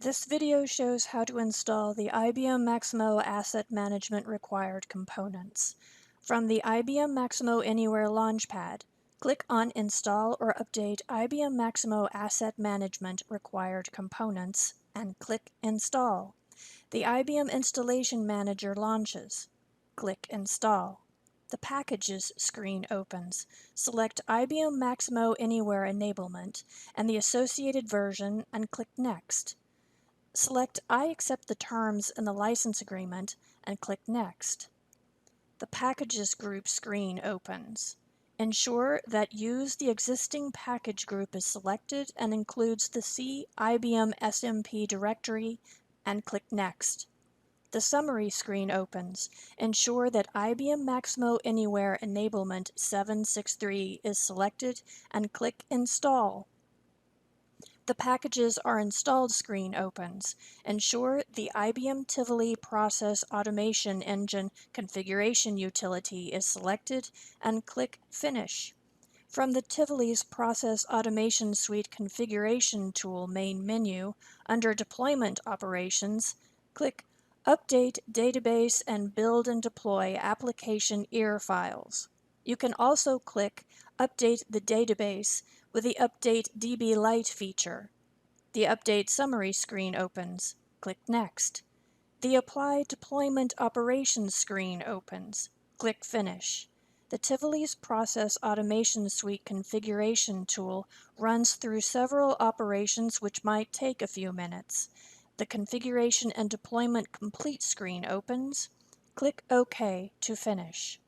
This video shows how to install the IBM Maximo Asset Management required components. From the IBM Maximo Anywhere Launchpad, click on Install or Update IBM Maximo Asset Management required components and click Install. The IBM Installation Manager launches. Click Install. The Packages screen opens. Select IBM Maximo Anywhere Enablement and the associated version and click Next. Select I accept the terms in the license agreement and click Next. The Packages Group screen opens. Ensure that Use the existing package group is selected and includes the C IBM SMP directory and click Next. The Summary screen opens. Ensure that IBM Maximo Anywhere Enablement 763 is selected and click Install. The Packages are installed screen opens. Ensure the IBM Tivoli Process Automation Engine configuration utility is selected and click Finish. From the Tivoli's Process Automation Suite Configuration Tool main menu, under Deployment Operations, click Update Database and Build and Deploy Application EAR files. You can also click Update the Database with the Update DB Lite feature. The Update Summary screen opens. Click Next. The Apply Deployment Operations screen opens. Click Finish. The Tivoli's Process Automation Suite configuration tool runs through several operations which might take a few minutes. The Configuration and Deployment Complete screen opens. Click OK to finish.